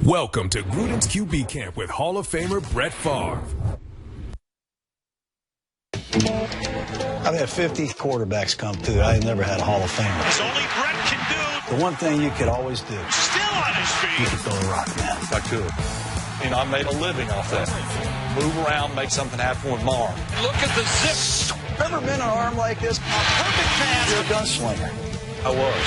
Welcome to Gruden's QB Camp with Hall of Famer Brett Favre. I've had 50 quarterbacks come through. I never had a Hall of Famer. It's only Brett can do. The one thing you could always do. Still on his feet. You could throw a rock, man. I could. You know, I made a living off that. Move around, make something happen with my arm. Look at the zip. Ever been an arm like this? A perfect pass. You're a gunslinger. I was.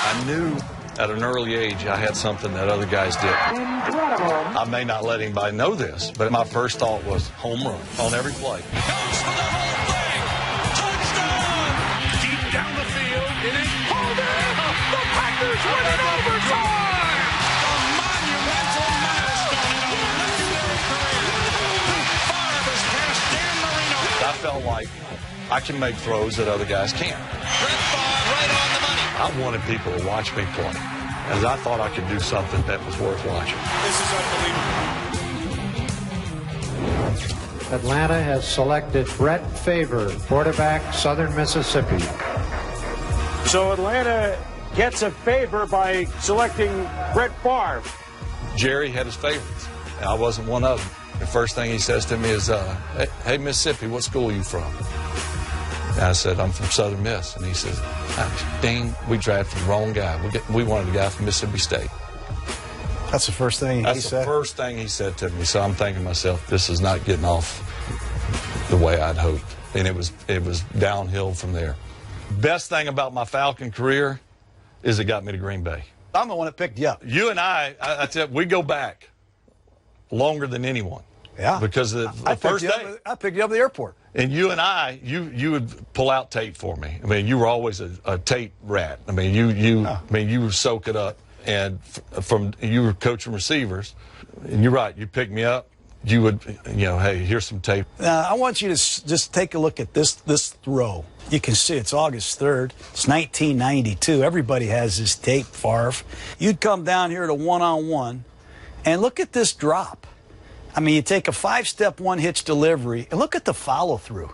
I knew at an early age I had something that other guys did. Incredible. I may not let anybody know this, but my first thought was home run on every play. Goes for the whole thing. Touchdown. Deep down the field. It is Holmgren. The Packers win it overtime. A monumental milestone in a legendary career. Favre has passed Dan Marino. I felt like I can make throws that other guys can't. Brett Favre right on the money. I wanted people to watch me play, as I thought I could do something that was worth watching. This is unbelievable. Atlanta has selected Brett Favre, quarterback, Southern Mississippi. So Atlanta gets a favor by selecting Brett Favre. Jerry had his favorites. I wasn't one of them. The first thing he says to me is, hey, Mississippi, what school are you from? And I said, I'm from Southern Miss. And he says, dang, we drafted the wrong guy. We wanted a guy from Mississippi State. That's the first thing he said? That's the first thing he said to me. So I'm thinking to myself, this is not getting off the way I'd hoped. And it was downhill from there. Best thing about my Falcon career is it got me to Green Bay. I'm the one that picked you up. You and I tell you, we go back longer than anyone. Yeah. Because the first day. I picked you up at the airport. And you and I, you would pull out tape for me. I mean, you were always a tape rat. I mean, you would soak it up. And you were coaching receivers. And you're right. You picked me up. You would, hey, here's some tape. I want you to just take a look at this throw. You can see it's August 3rd. It's 1992. Everybody has this tape, Favre. You'd come down here to one-on-one, and look at this drop. I mean, you take a 5-step one-hitch delivery, and look at the follow-through.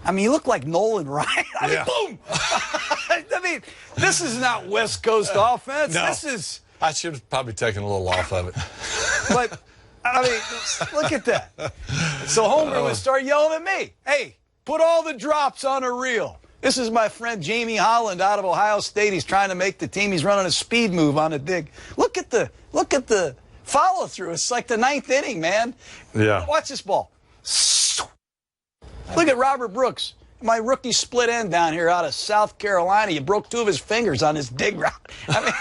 I mean, you look like Nolan Ryan. I mean, boom! I mean, this is not West Coast offense. No. This is... I should have probably taken a little off of it. But, I mean, look at that. So Holmgren would start yelling at me, hey, put all the drops on a reel. This is my friend Jamie Holland out of Ohio State. He's trying to make the team. He's running a speed move on a dig. Look at the follow through. It's like the 9th inning, man. Yeah. Watch this ball. Look at Robert Brooks, my rookie split end down here out of South Carolina. You broke 2 of his fingers on his dig route. I mean,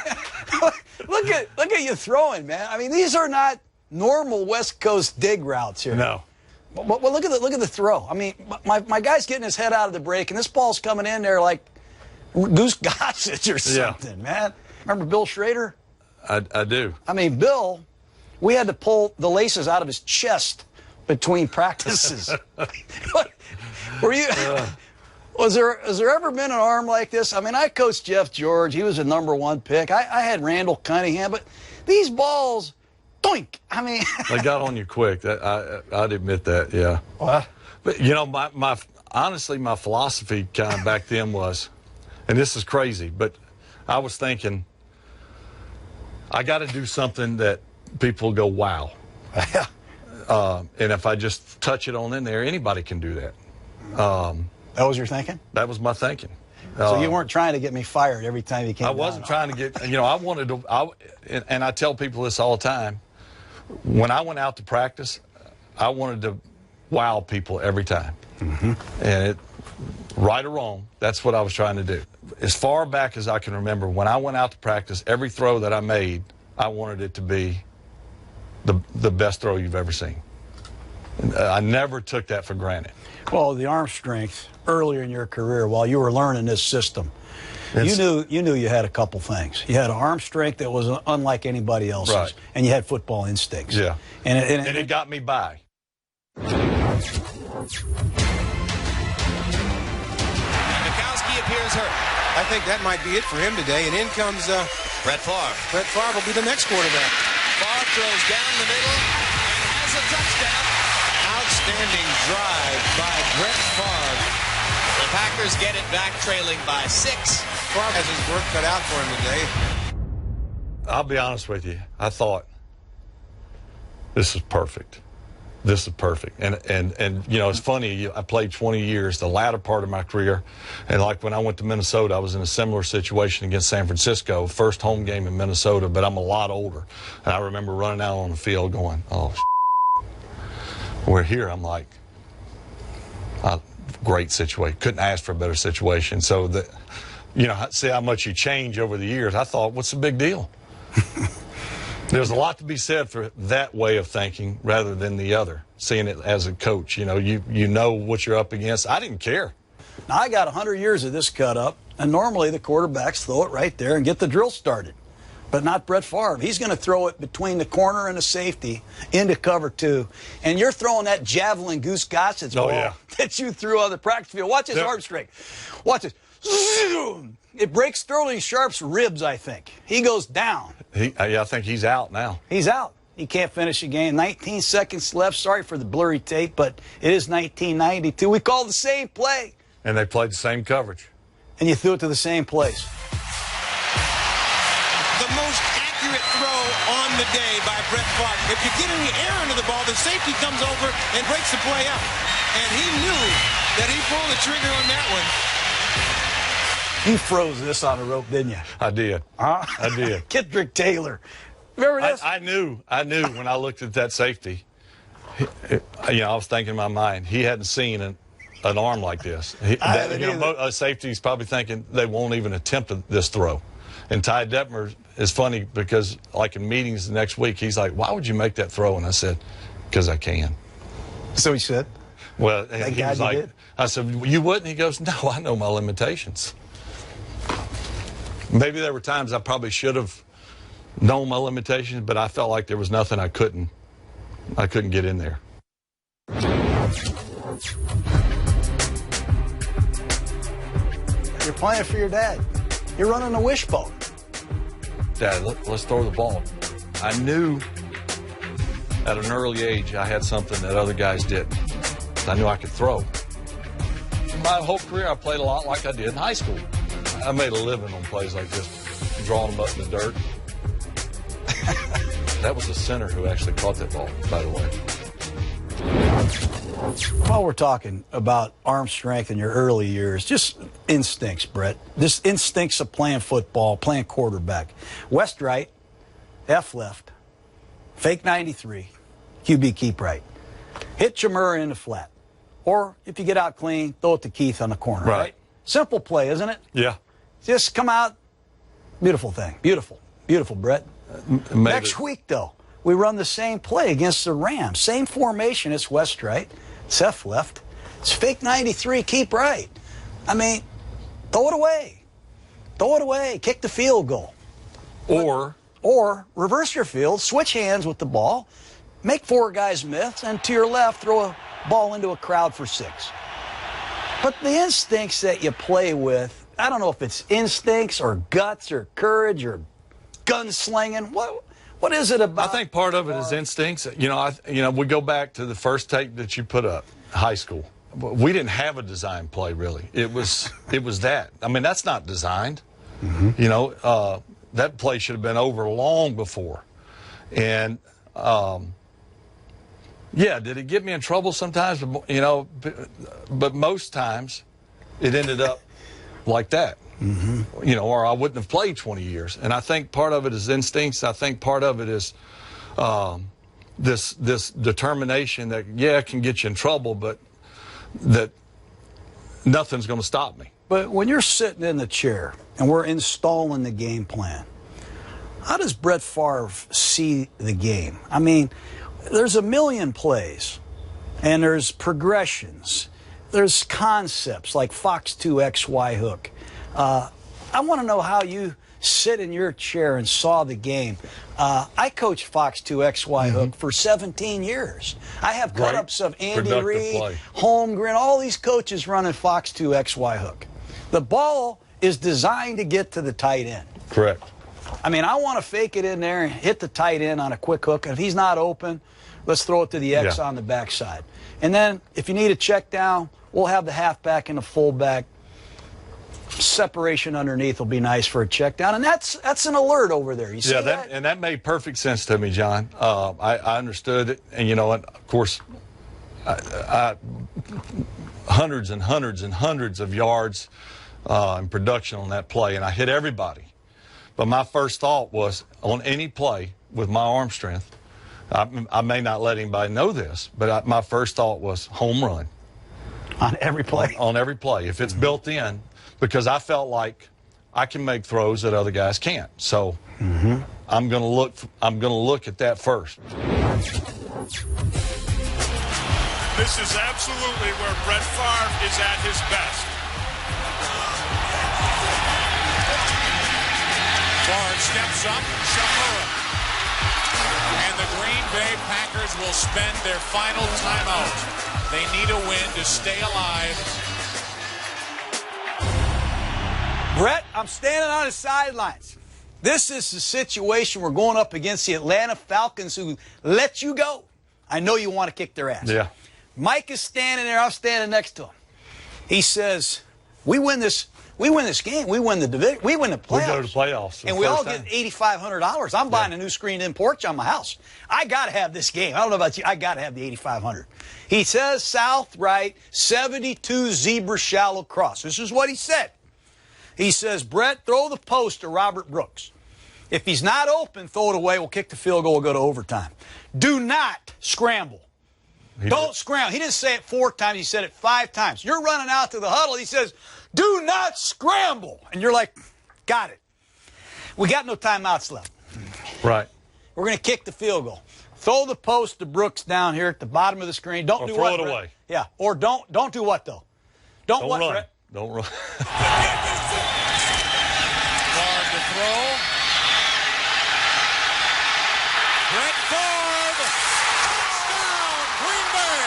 look at you throwing, man. I mean, these are not normal West Coast dig routes here. No. But look at the throw. I mean, my guy's getting his head out of the break, and this ball's coming in there like Goose Gossage or something, man. Remember Bill Schrader? I do. I mean, Bill, we had to pull the laces out of his chest between practices. Were you? Has there ever been an arm like this? I mean, I coached Jeff George. He was a #1 pick. I had Randall Cunningham, but these balls, doink. I mean, They got on you quick. I'd admit that. Yeah. What? But honestly, my philosophy kind of back then was, and this is crazy, but I was thinking, I got to do something that people go, wow. And if I just touch it on in there, anybody can do that. That was your thinking? That was my thinking. So you weren't trying to get me fired every time you came I wasn't trying to get, I wanted to, and I tell people this all the time. When I went out to practice, I wanted to wow people every time. Mm-hmm. And right or wrong, that's what I was trying to do. As far back as I can remember, when I went out to practice, every throw that I made, I wanted it to be the best throw you've ever seen. I never took that for granted. Well, the arm strength earlier in your career, while you were learning this system, you knew you had a couple things. You had an arm strength that was unlike anybody else's, right, and you had football instincts. Yeah, and it got me by. Mikowski appears hurt. I think that might be it for him today, and in comes Brett Favre. Brett Favre will be the next quarterback. Favre throws down the middle and has a touchdown. Outstanding drive by Brett Favre. The Packers get it back, trailing by 6. Favre has his work cut out for him today. I'll be honest with you. I thought, this is perfect. This is perfect. And you know, it's funny. I played 20 years, the latter part of my career. And like when I went to Minnesota, I was in a similar situation against San Francisco. First home game in Minnesota, but I'm a lot older. And I remember running out on the field going, oh, we're here. I'm like, great situation. Couldn't ask for a better situation. So, you know, see how much you change over the years. I thought, what's the big deal? There's a lot to be said for that way of thinking rather than the other, seeing it as a coach. You know, you know what you're up against. I didn't care. Now, I got 100 years of this cut up, and normally the quarterbacks throw it right there and get the drill started. But not Brett Favre. He's going to throw it between the corner and the safety into cover 2. And you're throwing that javelin Goose Gossett ball that you threw on the practice field. Watch his arm strength. Watch this. It breaks Sterling Sharp's ribs, I think. He goes down. I think he's out now. He's out. He can't finish the game. 19 seconds left. Sorry for the blurry tape, but it is 1992. We called the same play. And they played the same coverage. And you threw it to the same place. The most accurate throw on the day by Brett Favre. If you get any air into the ball, the safety comes over and breaks the play up. And he knew that he pulled the trigger on that one. You froze this on a rope, didn't you? I did. Huh? I did. Kitrick Taylor. Remember this? I knew when I looked at that safety. You know, I was thinking in my mind, he hadn't seen an arm like this. A safety's probably thinking they won't even attempt this throw. And Ty Detmer is funny because, like in meetings the next week, he's like, "Why would you make that throw?" And I said, "Because I can." So he said. Well, he was like, I said, "You wouldn't?" He goes, "No, I know my limitations." Maybe there were times I probably should have known my limitations, but I felt like there was nothing I couldn't get in there. You're playing for your dad. You're running a wishbone. Dad, let's throw the ball. I knew at an early age I had something that other guys didn't. I knew I could throw. My whole career I played a lot like I did in high school. I made a living on plays like this, drawing them up in the dirt. That was a center who actually caught that ball, by the way. While we're talking about arm strength in your early years, just instincts, Brett. Just instincts of playing football, playing quarterback. West right, F left, fake 93, QB keep right. Hit Jamur in the flat. Or if you get out clean, throw it to Keith on the corner, right? Simple play, isn't it? Yeah. Just come out. Beautiful thing. Beautiful. Beautiful, Brett. Next week, though, we run the same play against the Rams. Same formation. It's West right. It's F left. It's fake 93, keep right. I mean, throw it away. Throw it away. Kick the field goal. Or reverse your field, switch hands with the ball, make 4 guys miss, and to your left, throw a ball into a crowd for 6. But the instincts that you play with, I don't know if it's instincts or guts or courage or gunslinging. What is it about? I think part of it is instincts. You know, we go back to the first tape that you put up, high school. We didn't have a design play really. It was that. I mean, that's not designed. Mm-hmm. You know, that play should have been over long before. And yeah, did it get me in trouble sometimes? You know, but most times it ended up like that. Mm-hmm. You know, or I wouldn't have played 20 years. And I think part of it is instincts. I think part of it is this determination that, yeah, it can get you in trouble, but that nothing's going to stop me. But when you're sitting in the chair and we're installing the game plan, how does Brett Favre see the game? I mean, there's a million plays, and there's progressions. There's concepts like Fox 2 XY hook. I want to know how you sit in your chair and saw the game. I coached Fox 2 XY hook for 17 years. I have cut-ups of Andy Reid, Holmgren, all these coaches running Fox 2 XY hook. The ball is designed to get to the tight end. Correct. I mean, I want to fake it in there and hit the tight end on a quick hook. And if he's not open, let's throw it to the X on the backside. And then if you need a check down, we'll have the halfback and the fullback separation underneath will be nice for a check down, and that's an alert over there. You see that? And that made perfect sense to me, John. I understood it, and you know what? Of course, I hundreds and hundreds and hundreds of yards in production on that play, and I hit everybody. But my first thought was, on any play with my arm strength, I may not let anybody know this, but my first thought was home run. On every play? On every play, if it's built in, because I felt like I can make throws that other guys can't. So I'm going to look at that first. This is absolutely where Brett Favre is at his best. Favre steps up, Shapiro. And the Green Bay Packers will spend their final timeout. They need a win to stay alive. Brett, I'm standing on the sidelines. This is the situation we're going up against the Atlanta Falcons, who let you go. I know you want to kick their ass. Yeah. Mike is standing there. I'm standing next to him. He says, we win this game. We win the division. We win the playoffs. We go to the playoffs. And we all get $8,500. I'm buying a new screened-in porch on my house. I got to have this game. I don't know about you. I got to have the $8,500. He says, south, right, 72 zebra shallow cross. This is what he said. He says, Brett, throw the post to Robert Brooks. If he's not open, throw it away. We'll kick the field goal. We'll go to overtime. Do not scramble. Don't scramble. He didn't say it 4 times. He said it 5 times. You're running out to the huddle. He says, do not scramble. And you're like, got it. We got no timeouts left. Right. We're going to kick the field goal. Throw the post to Brooks down here at the bottom of the screen. Don't do what? Throw it away. Yeah. Or don't do what, though? Don't what, run. Brett? Don't run. Favre to throw. Brett Favre. Touchdown, Green Bay.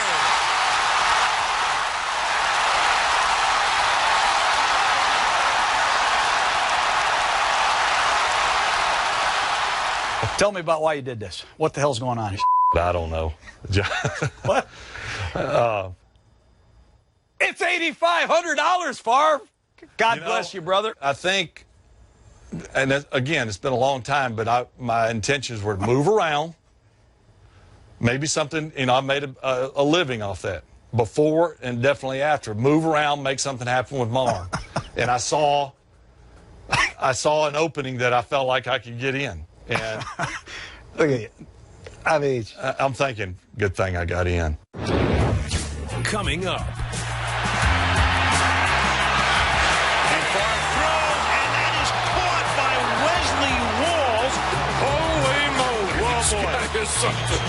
Tell me about why you did this. What the hell's going on here? I don't know. What? It's $8,500, Favre. God bless you, brother. I think, and again, it's been a long time, but my intentions were to move around. Maybe something, I made a living off that. Before and definitely after. Move around, make something happen with my arm. And I saw an opening that I felt like I could get in. And Look at you. I mean, I'm thinking, good thing I got in. Coming up. And Favre throws, and that is caught by Wesley Walls. Holy moly. Well, boy. That is something.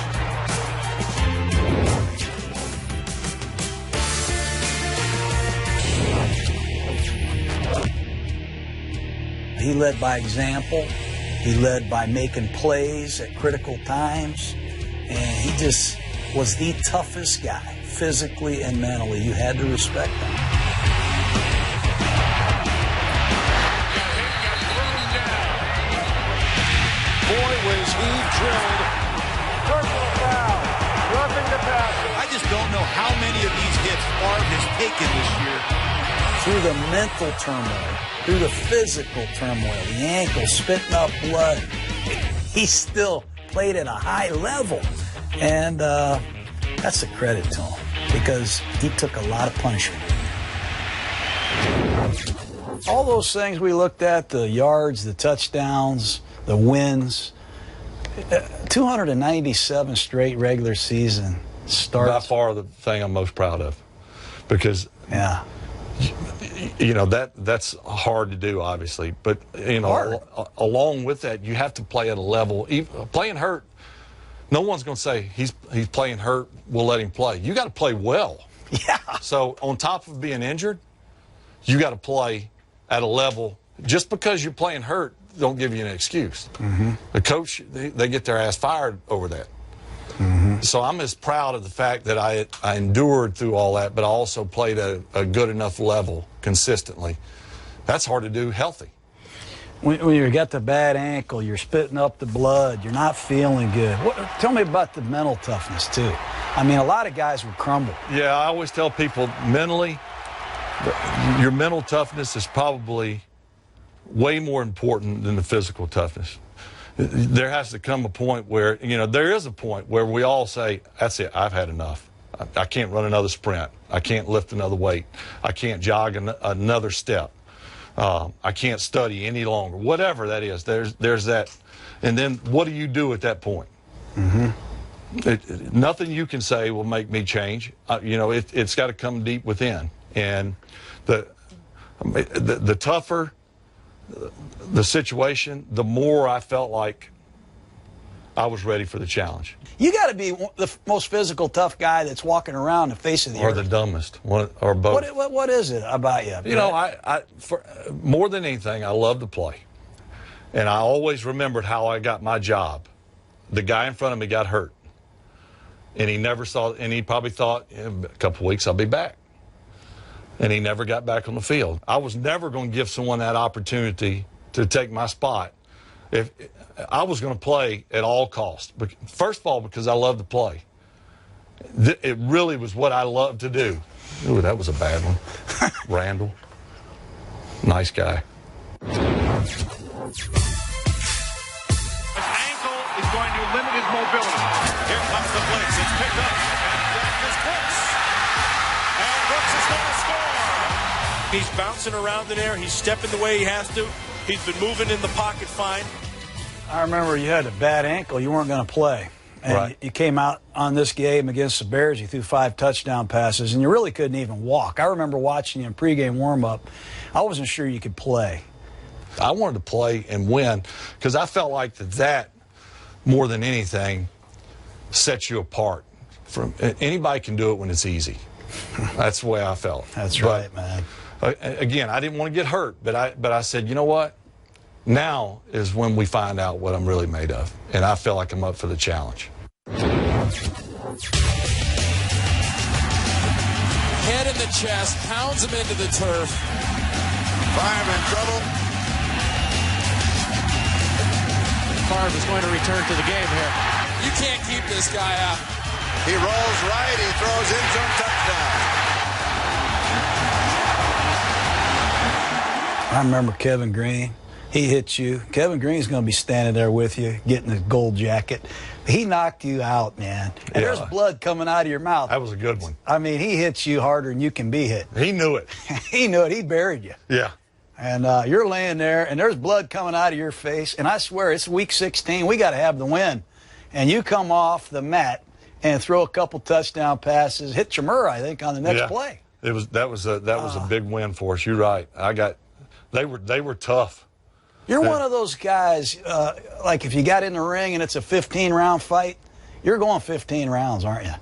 he led by example. He led by making plays at critical times. And he just was the toughest guy, physically and mentally. You had to respect him. Boy, was he drilled. Personal foul. Roughing the passer. I just don't know how many of these hits Favre has taken this year. Through the mental turmoil, through the physical turmoil, the ankle spitting up blood, he still played at a high level. And that's a credit to him because he took a lot of punishment. All those things we looked at, the yards, the touchdowns, the wins, 297 straight regular season starts. By far the thing I'm most proud of, because that's hard to do, obviously, but along with that, you have to play at a level. Playing hurt, no one's going to say he's playing hurt, we'll let him play. You got to play well. Yeah. So on top of being injured, you got to play at a level. Just because you're playing hurt, don't give you an excuse. Mm-hmm. The coach, they get their ass fired over that. Mm-hmm. So I'm as proud of the fact that I endured through all that, but I also played at a good enough level consistently. That's hard to do healthy. When you got the bad ankle, you're spitting up the blood, you're not feeling good. Tell me about the mental toughness, too. I mean, a lot of guys would crumble. Yeah, I always tell people mentally, your mental toughness is probably way more important than the physical toughness. There has to come a point where, there is a point where we all say, that's it, I've had enough. I can't run another sprint. I can't lift another weight. I can't jog another step. I can't study any longer. Whatever that is, there's that. And then what do you do at that point? Nothing you can say will make me change. It's got to come deep within. And the tougher the situation, the more I felt like I was ready for the challenge. You got to be the most physical, tough guy that's walking around the face of the earth. Or the dumbest, or both. What is it about you? For more than anything, I love to play. And I always remembered how I got my job. The guy in front of me got hurt. And he never saw, and he probably thought, in a couple of weeks I'll be back. And he never got back on the field. I was never going to give someone that opportunity to take my spot. If I was going to play at all costs. First of all, because I love to play. It really was what I loved to do. Ooh, that was a bad one. Randall. Nice guy. His ankle is going to limit his mobility. Here comes the blitz. It's picked up. And is Brooks. And Brooks is going to score. He's bouncing around in there. He's stepping the way he has to. He's been moving in the pocket fine. I remember you had a bad ankle. You weren't going to play. And right. You came out on this game against the Bears. You threw 5 touchdown passes, and you really couldn't even walk. I remember watching you in pregame warm-up. I wasn't sure you could play. I wanted to play and win because I felt like that more than anything sets you apart. Anybody can do it when it's easy. That's the way I felt. That's right, man. Again, I didn't want to get hurt, but I said, you know what? Now is when we find out what I'm really made of, and I feel like I'm up for the challenge. Head in the chest, pounds him into the turf. Favre in trouble. Favre is going to return to the game here. You can't keep this guy out. He rolls right. He throws in zone touchdown. I remember Kevin Green. He hit you. Kevin Green's going to be standing there with you, getting the gold jacket. He knocked you out, man. And there's blood coming out of your mouth. That was a good one. I mean, he hits you harder than you can be hit. He knew it. He knew it. He buried you. Yeah. And you're laying there, and there's blood coming out of your face. And I swear, it's week 16. We got to have the win. And you come off the mat and throw a couple touchdown passes, hit Chamura, I think, on the next play. That was a big win for us. You're right. They were tough. You're one of those guys, like if you got in the ring and it's a 15-round fight, you're going 15 rounds, aren't you?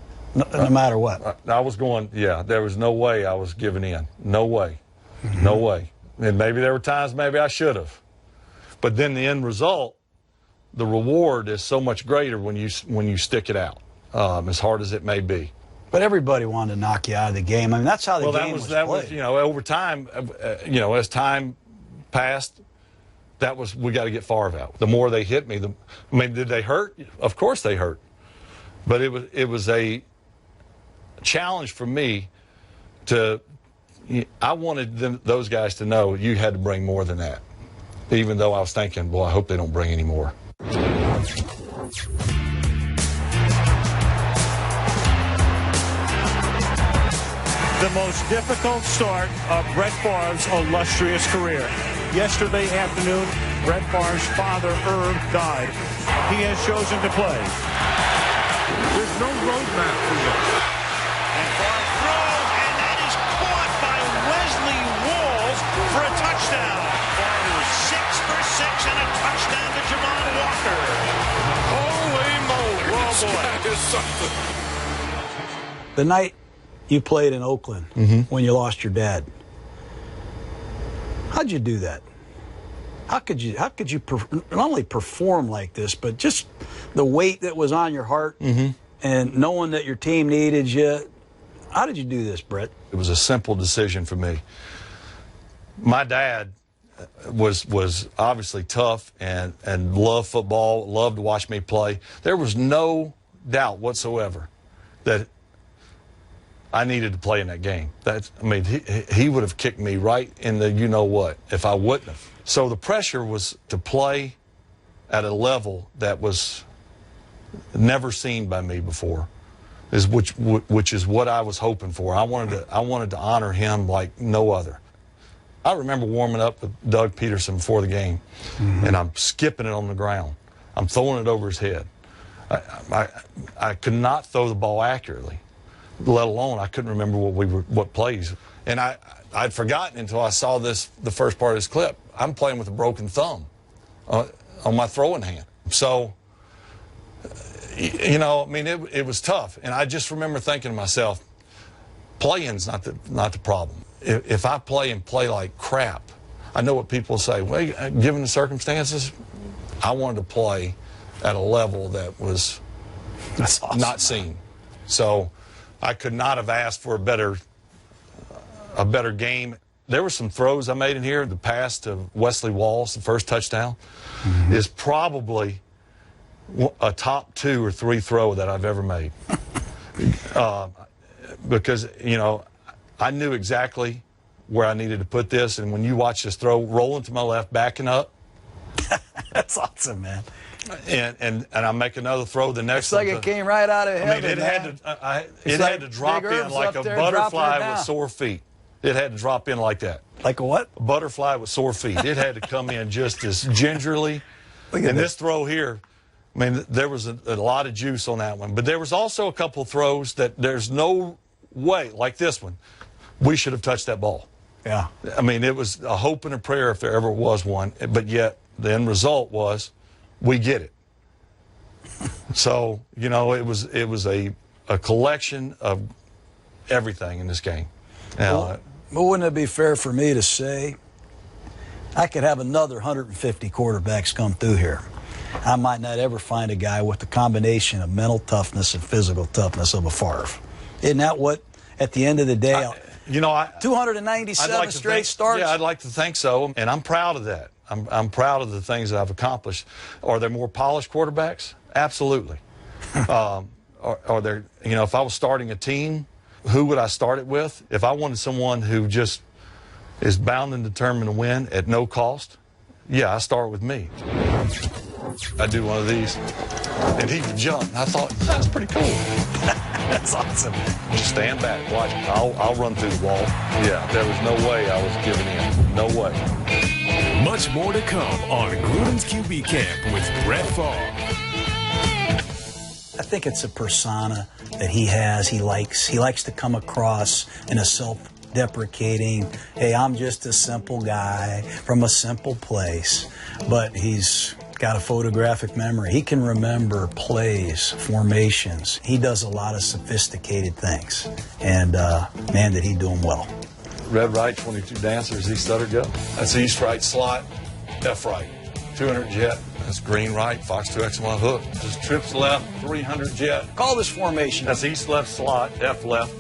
No matter what. I was going, there was no way I was giving in. No way. No way. And maybe there were times maybe I should have. But then the end result, the reward is so much greater when you stick it out, as hard as it may be. But everybody wanted to knock you out of the game. I mean, that's how the game was played. Over time, as time passed, we got to get Favre out. The more they hit me, did they hurt? Of course they hurt. But it was a challenge for me I wanted those guys to know you had to bring more than that. Even though I was thinking, boy, I hope they don't bring any more. The most difficult start of Brett Favre's illustrious career. Yesterday afternoon, Brett Favre's father, Irv, died. He has chosen to play. There's no roadmap for this. And Favre throws, and that is caught by Wesley Walls for a touchdown. Favre was 6 for 6 and a touchdown to Javon Walker. Holy moly. Oh, boy. That is something. The night you played in Oakland when you lost your dad, how'd you do that? How could you not only perform like this, but just the weight that was on your heart and knowing that your team needed you? How did you do this, Brett? It was a simple decision for me. My dad was obviously tough and loved football, loved to watch me play. There was no doubt whatsoever that I needed to play in that game. I mean, he would have kicked me right in the you-know-what if I wouldn't have. So the pressure was to play at a level that was never seen by me before, which is what I was hoping for. I wanted to honor him like no other. I remember warming up with Doug Peterson before the game, and I'm skipping it on the ground. I'm throwing it over his head. I could not throw the ball accurately, let alone I couldn't remember what plays. And I'd forgotten until I saw the first part of this clip. I'm playing with a broken thumb on my throwing hand. So, you know, I mean, it was tough. And I just remember thinking to myself, playing's not the problem. If I play like crap, I know what people say. Well, given the circumstances, I wanted to play at a level that was not seen. So I could not have asked for a better game. There were some throws I made in here. The pass to Wesley Walls, the first touchdown, is probably a top 2 or 3 throw that I've ever made. Because, you know, I knew exactly where I needed to put this, and when you watch this throw, rolling to my left, backing up. That's awesome, man. And I make another throw. The next it's like it came right out of heaven. I mean, it had to drop in like a butterfly with sore feet. It had to drop in like that. Like a what? A butterfly with sore feet. It had to come in just as gingerly. And this throw here, I mean, there was a lot of juice on that one. But there was also a couple throws that there's no way, like this one, we should have touched that ball. Yeah. I mean, it was a hope and a prayer if there ever was one. But yet the end result was we get it. So, you know, it was a collection of everything in this game. Now, but wouldn't it be fair for me to say I could have another 150 quarterbacks come through here? I might not ever find a guy with the combination of mental toughness and physical toughness of a Favre. Isn't that what, at the end of the day, 297 straight starts? Yeah, I'd like to think so, and I'm proud of that. I'm proud of the things that I've accomplished. Are there more polished quarterbacks? Absolutely. Are there, you know, if I was starting a team, who would I start it with? If I wanted someone who just is bound and determined to win at no cost, yeah, I start with me. I do one of these, and he would jump. I thought, that's pretty cool. That's awesome. Just stand back, watch. I'll run through the wall. Yeah, there was no way I was giving in. No way. Much more to come on Gruden's QB Camp with Brett Favre. I think it's a persona that he has. He likes to come across in a self-deprecating, hey, I'm just a simple guy from a simple place. But he's got a photographic memory. He can remember plays, formations. He does a lot of sophisticated things. And, man, did he do them well. Red right, 22 dancers, east stutter go. That's east right slot, F right. 200 jet. That's green right, Fox 2X1 hook. Just trips left, 300 jet. Call this formation. That's east left slot, F left,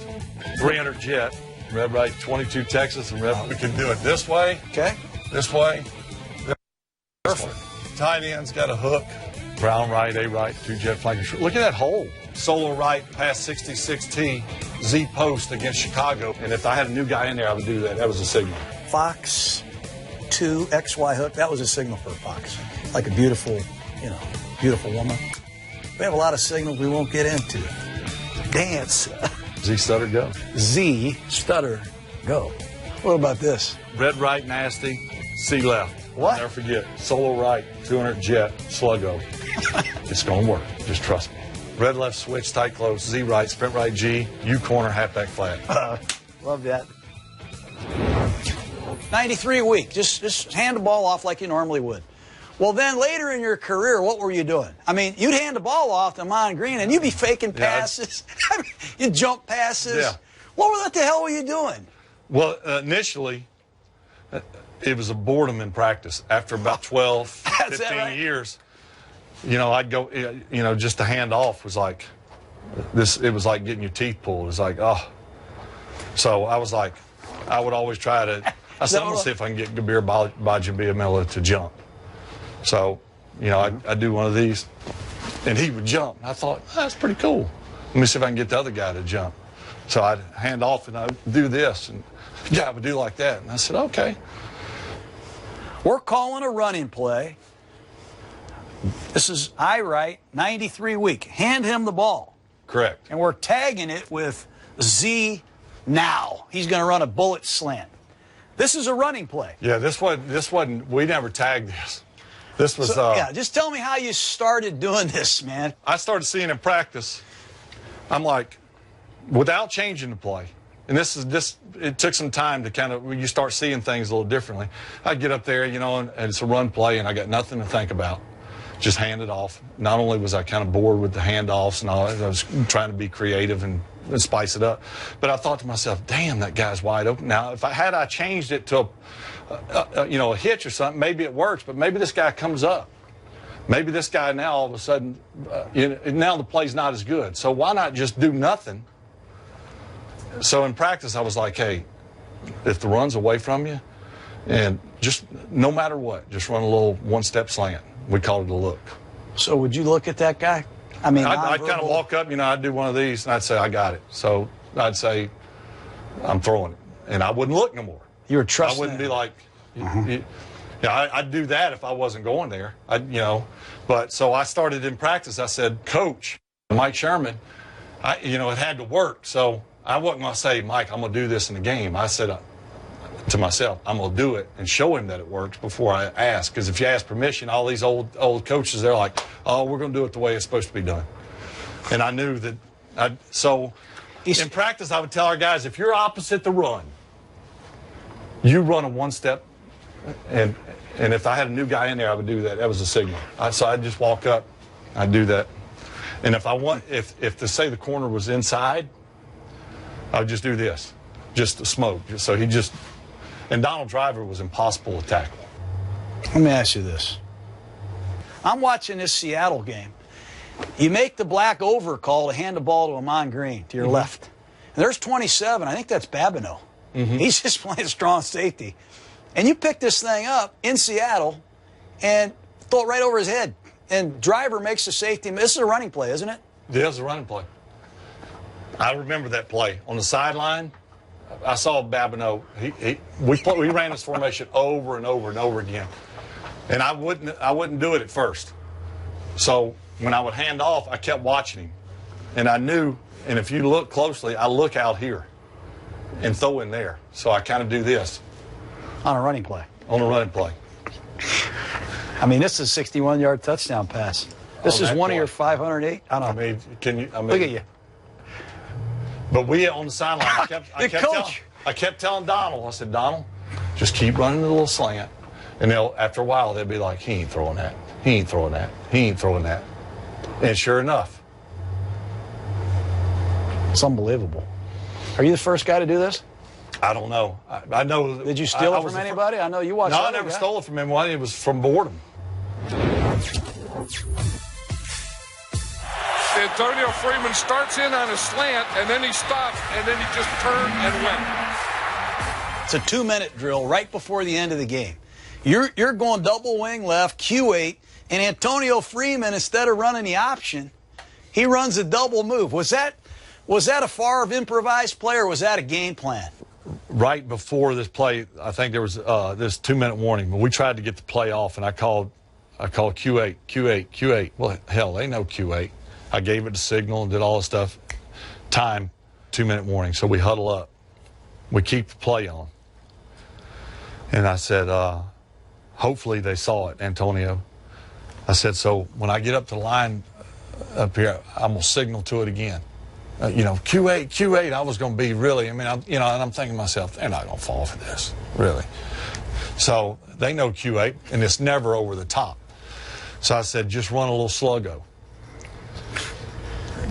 300 jet. Red right, 22 Texas, and red. We can do it this way. Okay. This way. Perfect. Tight end's got a hook. Brown right, A right, 2 jet flanker. Look at that hole. Solo right, past 66T, Z post against Chicago. And if I had a new guy in there, I would do that. That was a signal. Fox 2 XY hook. That was a signal for Fox. Like a beautiful, beautiful woman. We have a lot of signals we won't get into. Dance. Z stutter go. Z stutter go. What about this? Red right nasty, C left. What? Never forget. Solo right, 200 jet, sluggo. It's going to work. Just trust me. Red left switch, tight close, Z right, sprint right G, U corner, halfback flat. Love that. 93 a week. Just hand the ball off like you normally would. Well, then later in your career, what were you doing? I mean, you'd hand the ball off to Mon Green, and you'd be faking passes. You'd jump passes. Yeah. What the hell were you doing? Well, initially, it was a boredom in practice. After about 12, 15 years, I'd go, just the hand off was like this. It was like getting your teeth pulled. It was like, oh. So I was like, I would always try to, I said, I'm going to see if I can get Gabir Bajabiamila to jump. So, I'd do one of these, and he would jump. And I thought, that's pretty cool. Let me see if I can get the other guy to jump. So I'd hand off and I'd do this, and yeah, I would do like that. And I said, okay. We're calling a running play. This is I write 93 week. Hand him the ball. Correct. And we're tagging it with Z now. He's going to run a bullet slant. This is a running play. Yeah, this wasn't, we never tagged this. This was, yeah, just tell me how you started doing this, man. I started seeing in practice, I'm like, without changing the play, and it took some time to kind of, you start seeing things a little differently. I'd get up there, you know, and it's a run play, and I got nothing to think about. Just hand it off. Not only was I kind of bored with the handoffs and all, I was trying to be creative and spice it up, but I thought to myself, damn, that guy's wide open. Now, if I changed it to a hitch or something, maybe it works, but maybe this guy comes up. Maybe this guy now all of a sudden, now the play's not as good. So why not just do nothing? So in practice, I was like, hey, if the run's away from you, and just no matter what, just run a little one-step slant. We called it a look. So would you look at that guy? I mean, I'd kind of walk up, you know, I'd do one of these, and I'd say, I got it. So I'd say, I'm throwing it. And I wouldn't look no more. You were trusting. I wouldn't be like, I'd do that if I wasn't going there. But so I started in practice. I said, Coach, Mike Sherman, it had to work. So I wasn't going to say, Mike, I'm going to do this in the game. I said to myself, I'm going to do it and show him that it works before I ask. Because if you ask permission, all these old coaches, they're like, oh, we're going to do it the way it's supposed to be done. And I knew that. So in practice, I would tell our guys, if you're opposite the run, you run a one-step. And if I had a new guy in there, I would do that. That was a signal. So I'd just walk up. I'd do that. And if to say the corner was inside, I would just do this, just to smoke. So and Donald Driver was impossible to tackle. Let me ask you this. I'm watching this Seattle game. You make the black over call to hand the ball to Amon Green to your left. And there's 27. I think that's Babineau. He's just playing strong safety. And you pick this thing up in Seattle and throw it right over his head. And Driver makes the safety. This is a running play, isn't it? Yeah, it's a running play. I remember that play. On the sideline, I saw Babineau. We ran this formation over and over and over again. And I wouldn't do it at first. So when I would hand off, I kept watching him. And I knew, and if you look closely, I look out here and throw in there. So I kind of do this. On a running play. On a running play. I mean, this is a 61-yard touchdown pass. This is one of your 508. I don't know. Look at you. But we on the sideline, I kept telling Donald, I said, Donald, just keep running the little slant. And after a while, they'll be like, he ain't throwing that. He ain't throwing that. He ain't throwing that. And sure enough. It's unbelievable. Are you the first guy to do this? I don't know. I know. Did you steal it from anybody? I know you watched. No, I never stole it from anyone. It was from boredom. Antonio Freeman starts in on a slant, and then he stops, and then he just turned and went. It's a 2-minute drill right before the end of the game. You're going double wing left, Q8, and Antonio Freeman, instead of running the option, he runs a double move. Was that a Favre improvised play, or was that a game plan? Right before this play, I think there was this 2-minute warning, but we tried to get the play off, and I called Q8, Q8, Q8. Well, hell, they know Q8. I gave it the signal and did all the stuff. Time, 2-minute warning. So we huddle up. We keep the play on. And I said, hopefully they saw it, Antonio. I said, so when I get up to the line up here, I'm going to signal to it again. Q8, Q8, I was going to be really, and I'm thinking to myself, they're not going to fall for this, really. So they know Q8, and it's never over the top. So I said, just run a little sluggo.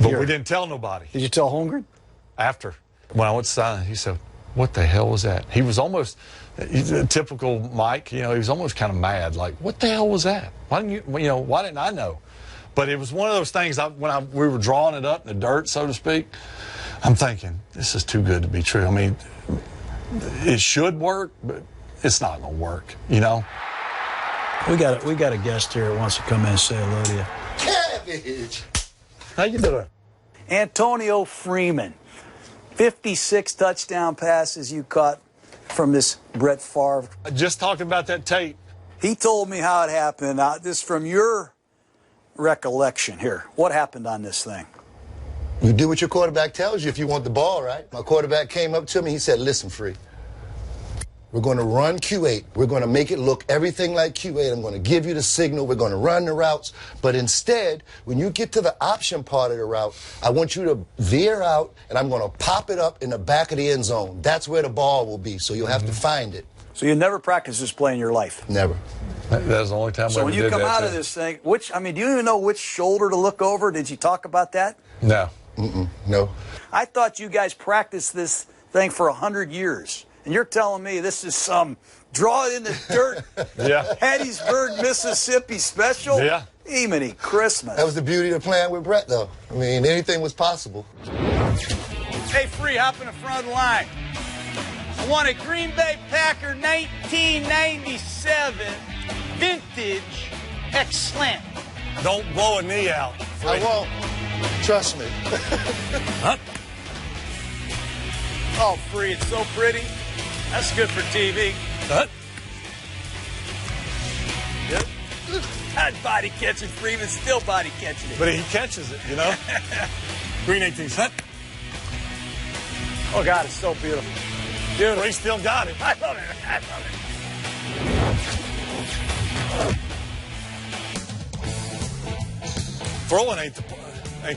But we didn't tell nobody. Did you tell Holmgren? After. When I went to silent, he said, what the hell was that? He was almost, typical Mike, he was almost kind of mad, like, what the hell was that? Why didn't I know? But it was one of those things, when we were drawing it up in the dirt, so to speak, I'm thinking, this is too good to be true. I mean, it should work, but it's not going to work, We got a guest here that wants to come in and say hello to you. Cabbage! How you doing? Antonio Freeman. 56 touchdown passes you caught from this Brett Favre. Just talking about that tape. He told me how it happened. This from your recollection here. What happened on this thing? You do what your quarterback tells you if you want the ball, right? My quarterback came up to me. He said, listen, Free, we're going to run Q8. We're going to make it look everything like Q8. I'm going to give you the signal. We're going to run the routes. But instead, when you get to the option part of the route, I want you to veer out, and I'm going to pop it up in the back of the end zone. That's where the ball will be, so you'll have to find it. So you never practiced this play in your life? Never. That's the only time so when you come out of this thing, do you even know which shoulder to look over? Did you talk about that? No. No. I thought you guys practiced this thing for 100 years. And you're telling me this is some draw it in the dirt, Yeah. Hattiesburg, Mississippi special? Yeah. Emini Christmas. That was the beauty of playing with Brett, though. I mean, anything was possible. Hey, Free, hop in the front of the line. I want a Green Bay Packer 1997 vintage X-slant. Don't blow a knee out. I won't. Trust me. Oh, Free, it's so pretty. That's good for TV. Yep. That body catching, Freeman still body catching it. But he catches it, you know? Green 18. Oh, God, it's so beautiful. Dude, he still got it. I love it. I love it. Throwing ain't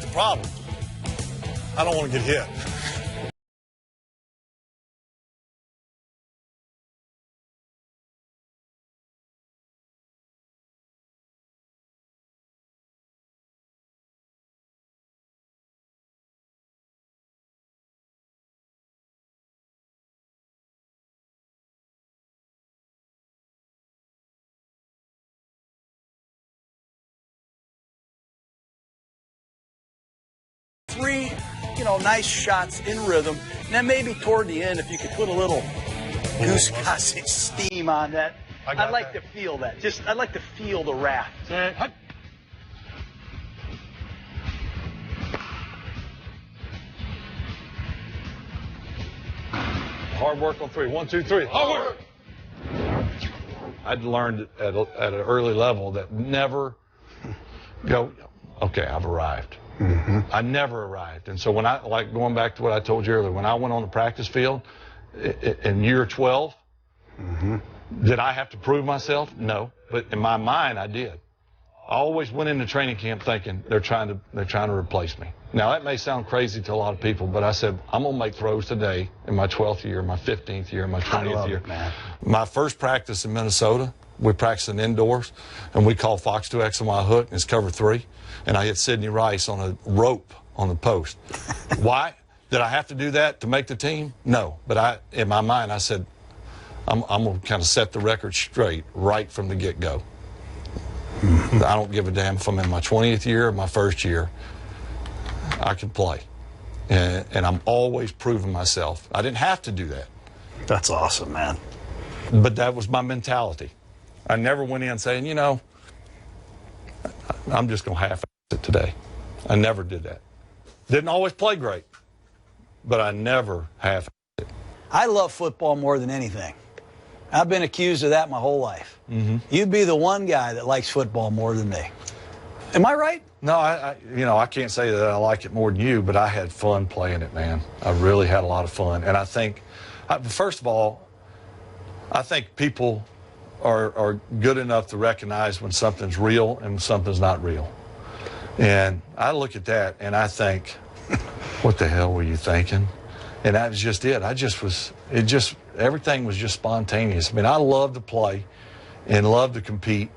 the problem. I don't want to get hit. Three, nice shots in rhythm. And then maybe toward the end, if you could put a little Goose Gossage steam on that. I'd like to feel that. I'd like to feel the wrath. Hard work on three. 1, 2, 3. Hard work. I'd learned at an early level that never go, okay, I've arrived. I never arrived. And so when going back to what I told you earlier, when I went on the practice field in year 12, did I have to prove myself? No. But in my mind, I did. I always went into training camp thinking they're trying to replace me. Now, that may sound crazy to a lot of people, but I said, I'm going to make throws today in my 12th year, my 15th year, my 20th year. Man. My first practice in Minnesota, we practiced indoors, and we called Fox 2X on my hook, and it's cover 3. And I hit Sidney Rice on a rope on the post. Why? Did I have to do that to make the team? No. But in my mind, I said, I'm going to kind of set the record straight right from the get-go. I don't give a damn if I'm in my 20th year or my first year. I can play. And I'm always proving myself. I didn't have to do that. That's awesome, man. But that was my mentality. I never went in saying, I'm just going to half it today. I never did that. Didn't always play great, but I never half it. I love football more than anything. I've been accused of that my whole life. You'd be the one guy that likes football more than me. Am I right? No, I can't say that I like it more than you, but I had fun playing it, man. I really had a lot of fun. And I think, first of all, I think people are good enough to recognize when something's real and something's not real. And I look at that and I think, what the hell were you thinking? And that was just it. Everything was just spontaneous. I mean, I love to play and love to compete,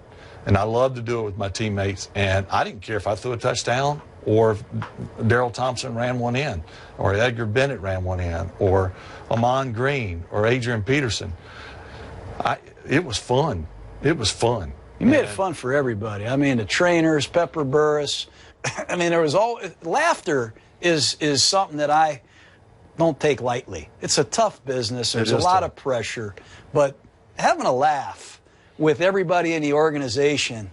and I love to do it with my teammates. And I didn't care if I threw a touchdown or if Darrell Thompson ran one in, or Edgar Bennett ran one in, or Amon Green, or Adrian Peterson. It was fun. It was fun. You made it fun for everybody. I mean, the trainers, Pepper Burris. I mean, there was laughter is something that I don't take lightly. It's a tough business. There's a lot of pressure. But having a laugh with everybody in the organization,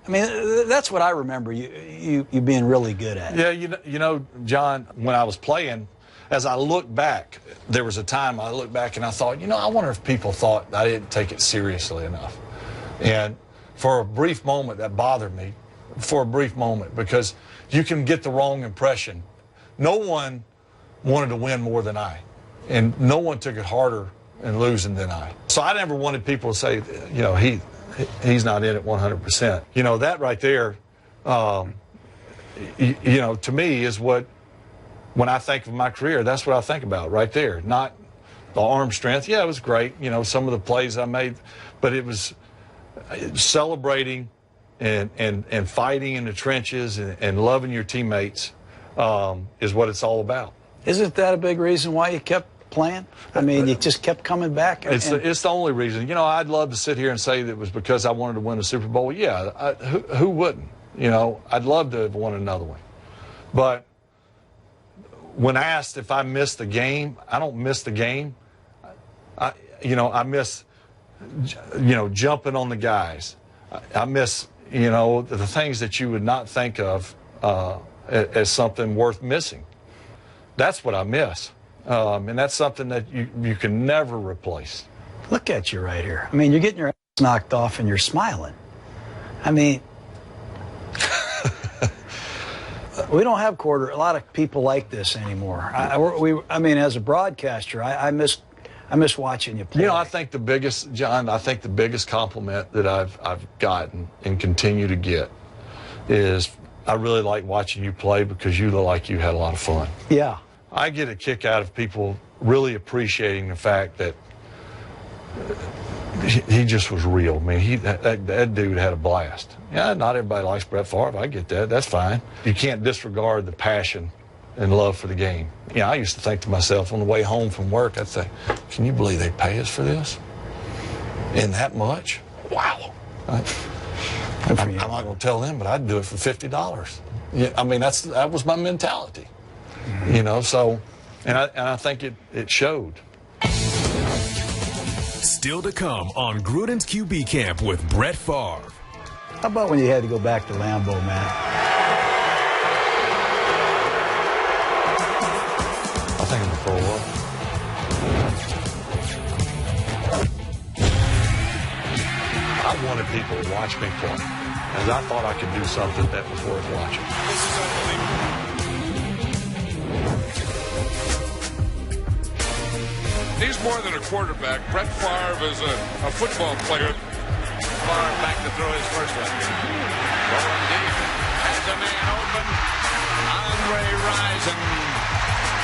I mean, that's what I remember you being really good at. Yeah, you know, John, when I was playing, as I look back, there was a time I looked back and I thought, I wonder if people thought I didn't take it seriously enough. And for a brief moment, that bothered me, for a brief moment, because you can get the wrong impression. No one wanted to win more than I, and no one took it harder in losing than I. So I never wanted people to say, he's not in it 100%. That right there, to me is what, when I think of my career, that's what I think about right there. Not the arm strength. Yeah, it was great, some of the plays I made, but it was celebrating and fighting in the trenches and loving your teammates is what it's all about. Isn't that a big reason why you kept playing? I mean, you just kept coming back. It's the only reason. I'd love to sit here and say that it was because I wanted to win the Super Bowl. Yeah, who wouldn't? I'd love to have won another one. But when asked if I missed the game, I don't miss the game. I miss, jumping on the guys. I miss, the things that you would not think of as something worth missing. That's what I miss. And that's something that you can never replace. Look at you right here. I mean, you're getting your ass knocked off and you're smiling. I mean, we don't have a lot of people like this anymore. I mean, as a broadcaster, I miss watching you play. I think the biggest, John, compliment that I've gotten and continue to get is I really like watching you play because you look like you had a lot of fun. Yeah. I get a kick out of people really appreciating the fact that he just was real. I mean, that dude had a blast. Yeah, not everybody likes Brett Favre. I get that. That's fine. You can't disregard the passion and love for the game. I used to think to myself on the way home from work, I'd say, can you believe they pay us for this? And that much? Wow. I'm not going to tell them, but I'd do it for $50. Yeah, I mean, that was my mentality. So, and I think it showed. Still to come on Gruden's QB Camp with Brett Favre. How about when you had to go back to Lambeau, man? I think I'm going to throw up. I wanted people to watch me play, and I thought I could do something that was worth watching. This is unbelievable. He's more than a quarterback. Brett Favre is a football player. Favre back to throw his first one. Going deep. Has a man open. Andre Rison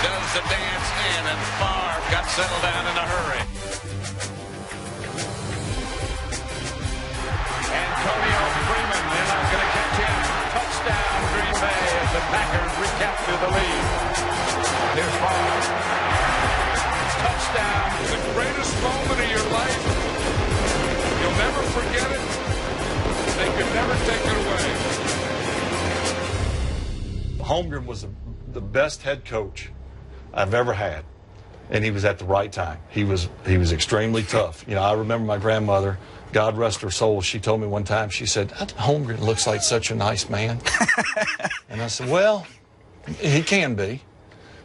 does the dance in, and Favre got settled down in a hurry. Antonio Freeman, they're not going to catch him. Touchdown, Green Bay, as the Packers recapture the lead. Here's Favre. Touchdown. The greatest moment of your life. You'll never forget it. They could never take it away. Holmgren was the best head coach I've ever had, and he was at the right time. He was extremely tough. I remember my grandmother, God rest her soul, she told me one time, she said, Holmgren looks like such a nice man. And I said, well, he can be.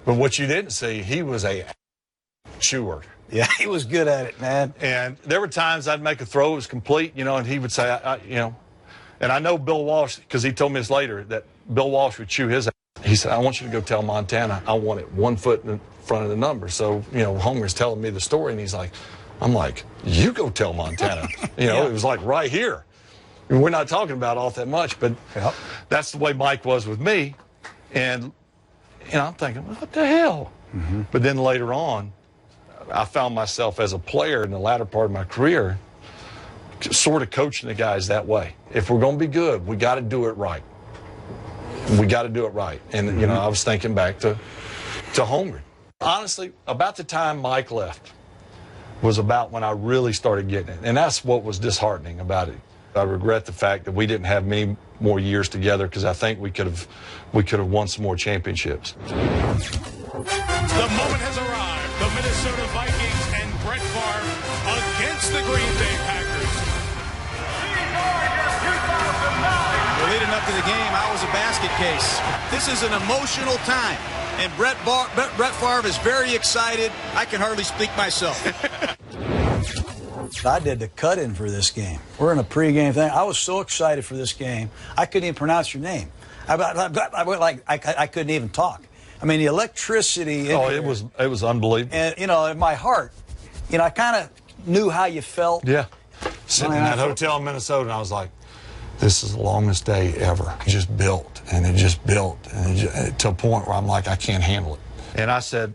But what you didn't see, he was a chewer. Yeah, he was good at it, man. And there were times I'd make a throw, it was complete, and he would say, and I know Bill Walsh, because he told me this later, that Bill Walsh would chew his ass. He said, I want you to go tell Montana I want it 1 foot in front of the number. So, Homer's telling me the story, and I'm like, you go tell Montana. Yeah. It was like right here. We're not talking about off that much, but that's the way Mike was with me. And, I'm thinking, what the hell? Mm-hmm. But then later on, I found myself as a player in the latter part of my career sort of coaching the guys that way. If we're going to be good, we got to do it right. We got to do it right. And, I was thinking back to Holmgren. Honestly, about the time Mike left was about when I really started getting it. And that's what was disheartening about it. I regret the fact that we didn't have many more years together because I think we could have won some more championships. The moment has arrived. The Minnesota Vikings and Brett Favre against the Green Bay Packers. The leading up to the game, I was a basket case. This is an emotional time, and Brett Favre is very excited. I can hardly speak myself. I did the cut-in for this game. We're in a pregame thing. I was so excited for this game, I couldn't even pronounce your name. I couldn't even talk. I mean, the electricity. Oh, it was unbelievable. And in my heart, I kind of knew how you felt. Yeah. Sitting in that hotel in Minnesota, and I was like, this is the longest day ever. It just built, and it just built, and to a point where I'm like, I can't handle it. And I said,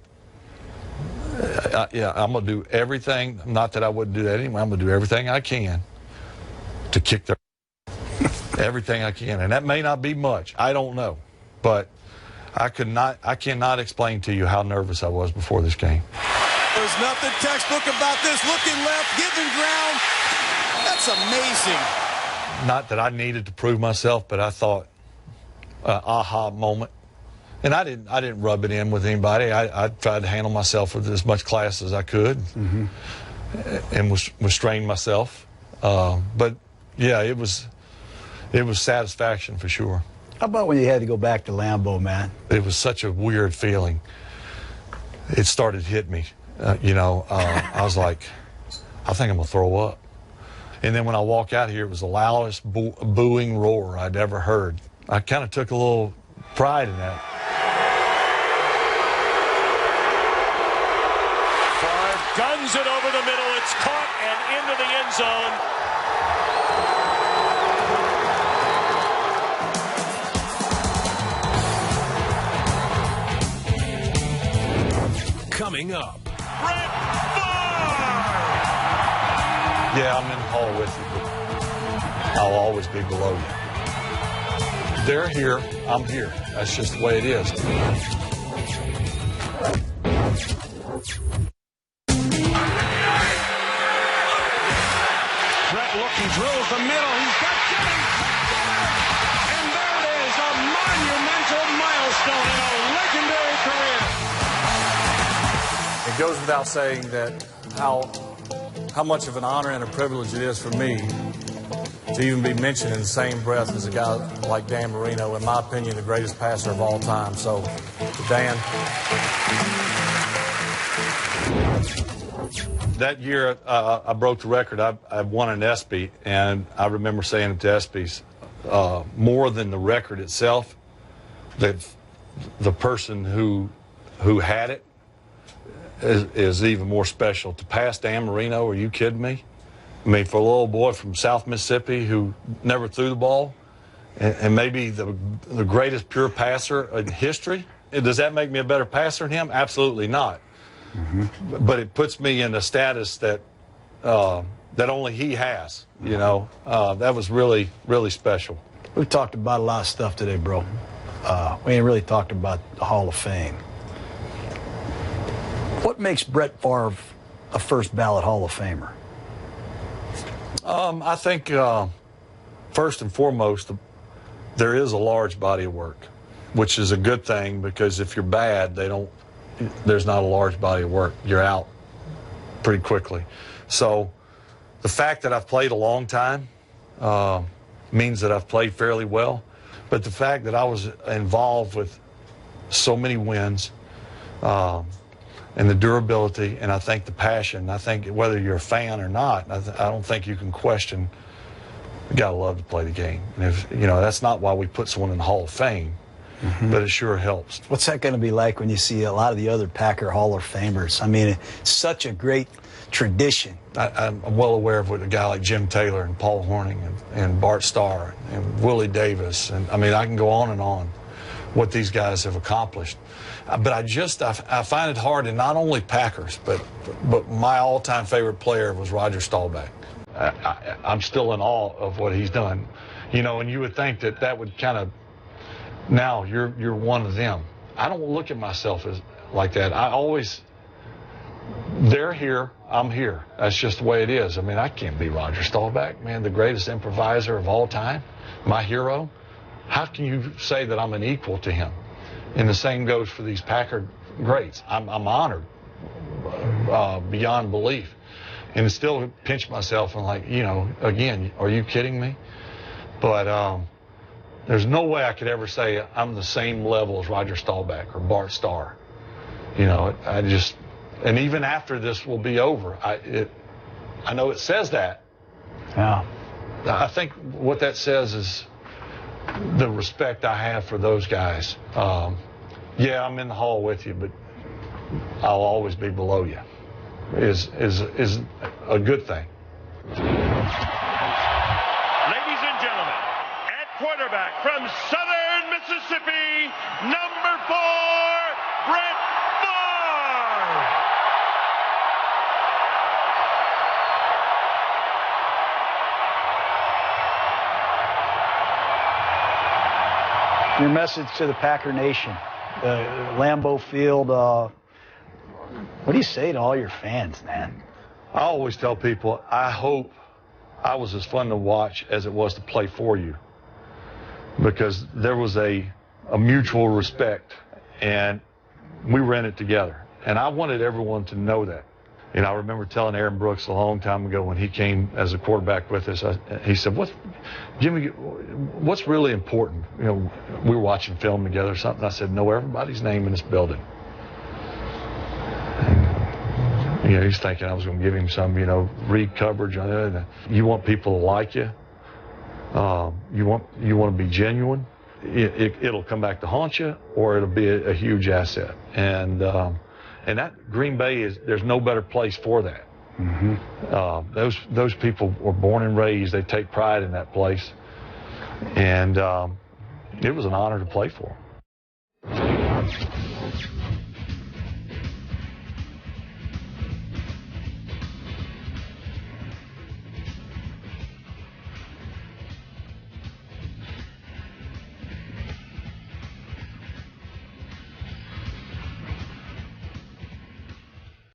yeah, I'm going to do everything. Not that I wouldn't do that anyway. I'm going to do everything I can to kick their everything I can. And that may not be much. I don't know. But I cannot explain to you how nervous I was before this game. There's nothing textbook about this. Looking left, giving ground. That's amazing. Not that I needed to prove myself, but I thought, aha moment. And I didn't rub it in with anybody. I tried to handle myself with as much class as I could, and restrain myself. But yeah, it was satisfaction for sure. How about when you had to go back to Lambeau, man? It was such a weird feeling. It started to hit me. I was like, I think I'm gonna throw up. And then when I walk out here, it was the loudest booing roar I'd ever heard. I kind of took a little pride in that. Guns it over the middle. It's caught and into the end zone. Coming up. Brett Favre! Yeah, I'm in the hall with you, but I'll always be below you. They're here, I'm here. That's just the way it is. He drills the middle. He's got Jennings back there. And there it is, a monumental milestone in a legendary career. It goes without saying that how much of an honor and a privilege it is for me to even be mentioned in the same breath as a guy like Dan Marino, in my opinion, the greatest passer of all time. So, Dan. That year, I broke the record. I won an ESPY, and I remember saying it to ESPYs, more than the record itself, the person who had it is even more special. To pass Dan Marino, are you kidding me? I mean, for a little boy from South Mississippi who never threw the ball, and maybe the greatest pure passer in history, does that make me a better passer than him? Absolutely not. But it puts me in a status that that only he has. That was really, really special. We've talked about a lot of stuff today, bro. We ain't really talked about the Hall of Fame. What makes Brett Favre a first ballot Hall of Famer? I think first and foremost, there is a large body of work, which is a good thing, because if you're bad, there's not a large body of work. You're out pretty quickly. So the fact that I've played a long time means that I've played fairly well. But the fact that I was involved with so many wins and the durability, and I think the passion, I think whether you're a fan or not, I don't think you can question, you got to love to play the game. And if, that's not why we put someone in the Hall of Fame. But it sure helps. What's that going to be like when you see a lot of the other Packer Hall of Famers? I mean, it's such a great tradition. I'm well aware of what a guy like Jim Taylor and Paul Hornung and Bart Starr and Willie Davis, and I mean, I can go on what these guys have accomplished. But I find it hard, and not only Packers, but my all-time favorite player was Roger Staubach. I'm still in awe of what he's done. And you would think that would kind of, now you're one of them. I don't look at myself as like that. They're here, I'm here. That's just the way it is. I mean, I can't be Roger Staubach, man, the greatest improviser of all time, my hero. How can you say that I'm an equal to him? And the same goes for these Packer greats. I'm honored beyond belief. And still pinch myself and again, are you kidding me? But There's no way I could ever say I'm the same level as Roger Staubach or Bart Starr. You know, I just, and even after this will be over, I know it says that. Yeah. I think what that says is the respect I have for those guys. Yeah, I'm in the hall with you, but I'll always be below you. Is a good thing. Ladies and gentlemen, at quarterback from Southern Mississippi, number 4, Brett Favre. Your message to the Packer Nation, Lambeau Field. What do you say to all your fans, man? I always tell people, I hope I was as fun to watch as it was to play for you, because there was a mutual respect, and we were in it together. And I wanted everyone to know that. You know, I remember telling Aaron Brooks a long time ago when he came as a quarterback with us, he said, Jimmy, what's really important? You know, we were watching film together or something. I said, know everybody's name in this building. And, you know, he's thinking I was going to give him some, you know, read coverage. You want people to like you. You want to be genuine. It'll come back to haunt you, or it'll be a huge asset. And that Green Bay there's no better place for that. Mm-hmm. Those people were born and raised. They take pride in that place, and it was an honor to play for them.